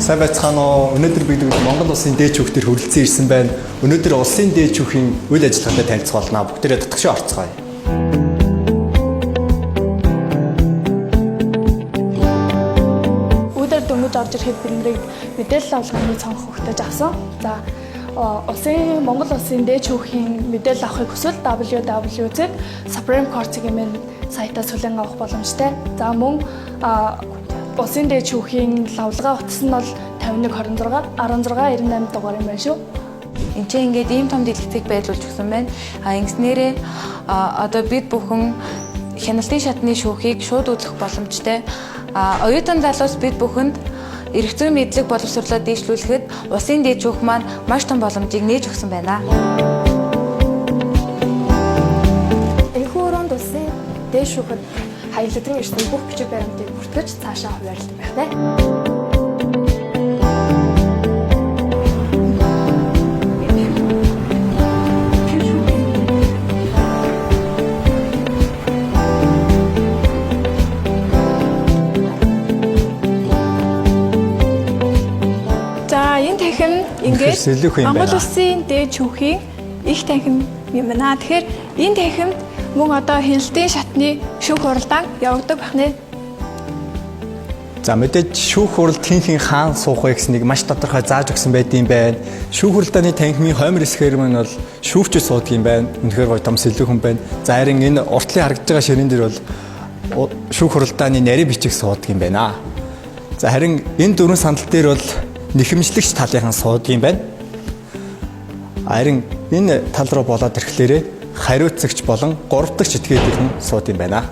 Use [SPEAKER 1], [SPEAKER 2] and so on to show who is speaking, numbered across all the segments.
[SPEAKER 1] Сайн байцгаана уу? Өнөөдөр бид Монгол улсын дээд шүүхтэр хүрэлцэн ирсэн байна. Өнөөдөр улсын дээд шүүхийн үйл ажиллагаатай танилцах болно. Бүгдээрээ татгшаа орцгоё.
[SPEAKER 2] Өдөр дөнгөж орж ирэхэд биднийг мэдээлэл авалганы цонх хөгтөж авсан. За Монгол улсын дээд шүүхийн мэдээлэл авахыг хүсвэл www.supreme court-ийн сайтаас хүлээн авах боломжтой. За мөн улсын дээд шүүхийн лавлгаа утас нь бол 5126 1698 дугаар юм байна шүү.
[SPEAKER 3] Энд чинь ингээд ийм том дэлгэцийг байрлуулж өгсөн байна. Ингэснээрээ одоо бид бүхэн хяналтын шатны шүүхийг шууд үзэх боломжтой. Оюутан залуус бид бүхэнд эрх зүйн мэдлэг боловсруулалтаа дэвшлүүлэхэд улсын дээд шүүх маань маш том боломжийг нээж өгсөн байна.
[SPEAKER 2] Энэхүү өрөөнд улсын дээд шүүхэд хаягдлын эрсдэл бүх бичиг баримтыг бүртгэж цаашаа хуваарлан байна. За энэ танхим ингээд Монгол улсын дээд шүүхийн их танхим юм байна. Тэгэхээр энэ танхимд мөн одоо хяналтын шатны шүүх хуралдаан явагддаг байна.
[SPEAKER 1] За мэдээж шүүх хуралд хин хаан суух вэ гэснийг маш тодорхой зааж өгсөн байдığım байна. Шүүх хуралдааны танхимын хоймор хэсгээр маань бол шүүгч суудаг юм байна. Үнэхээр гоё том сэлүүхэн байна. За харин энэ уртлын харагдж байгаа ширээн дээр бол шүүх хуралдааны нарийн бичиг суудаг юм байна. За харин энэ дөрвөн сандал дээр бол нэхэмжлэгч талынхан суудаг юм байна. Харин энэ тал руу болоод ирэхлээрээ хариуцагч болон 3 дахь этгээдийнхэн сууд юм байна.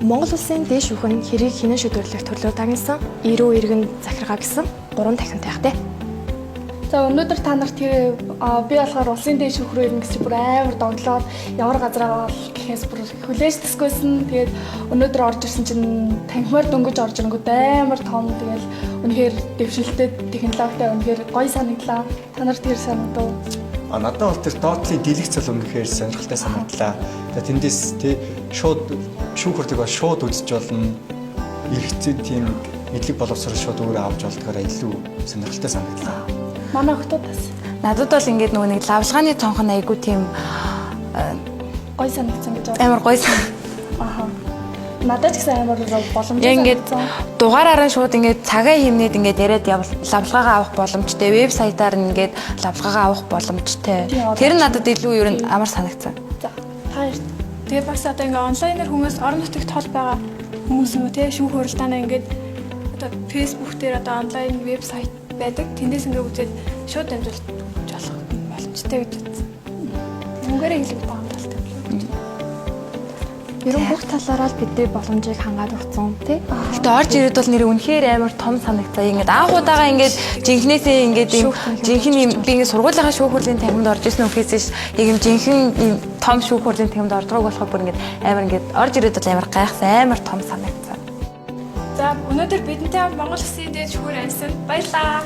[SPEAKER 2] Монгол улсын дээд шүүх нь хэрийг хинэн шийдвэрлэх төрлөөр дагнасан 90 иргэн захиргаа гэсэн 3 танхимтай хтэй. За өнөөдөр та нарт би болохоор улсын дээд шүүх рүү ирнэ гэж бүр амар донглоод ямар газараа гэхээс бүр хүлээж төсгөөсөн. Тэгээд өнөөдөр орж ирсэн чинь танхимаар дөнгөж орж ирэнгүүт амар том. Тэгээд үнэхээр дэвшилтэй технологитой үнэхээр гоё санагдлаа. Та нарт тэр санагдав?
[SPEAKER 1] Надад бол тэр доотлын дэлгэц цол үнэхээр сонирхолтой санагдлаа. За тэндээс шууд шүүх хурлыг бол шууд үзэж болно. Эргэцээ тийм мэдлэг боловсрол шууд өөрөө авч болдгоор илүү сонирхолтой санагдлаа.
[SPEAKER 2] Манай охтуудаас
[SPEAKER 3] Надад бол ингээд нөгөө нэг лавлгааны цонх нь айгу тийм
[SPEAKER 2] гоё санагдсан гэж байна.
[SPEAKER 3] амар гоё
[SPEAKER 2] Аха. Надад ч гэсэн амар боломжтой.
[SPEAKER 3] ингээд дугаараараа шууд ингээд цагаа хэмнээд ингээд яриад лавлгаагаа авах боломжтой. Вебсайтаар ингээд лавлгаагаа авах боломжтой. Тэр нь надад илүү ер нь амар санагдсан.
[SPEAKER 2] За та тэгээ бас одоо ингээд онлайнаар хүмүүс орон нутагт хол байгаа хүмүүс нь тий шүүх хуралдаанаа ингээд одоо фэйсбүүк дээр одоо онлайн вебсайт байдаг. Тэндээс ингээд үзээд шууд дамжуулж болох боломжтой гэж үзсэн. Мөнгөөр хэлэх таамаглалтай. Ер нь бүх талаараа л бидний боломжийг хангаад өгсөн тий.
[SPEAKER 3] Гэтэ орж ирээд бол нэр үнэхээр амар том санагцаа. Ингээд анхудаага ингээд жинхнээсээ ингээд жинхэнэ би ингээд сургуулийнхаа шүүх хурлын танхимд орж ирсэн үхээсээ яг юм жинхэнэ том шүүх хурлын танхимд ордгоог болохоор бүр ингээд амар ингээд орж ирээд бол амар гайхсан амар том санагцаа.
[SPEAKER 2] За өнөөдөр бидэнтэй Монгол Улсын дээд шүүхээр амьсан баярлалаа.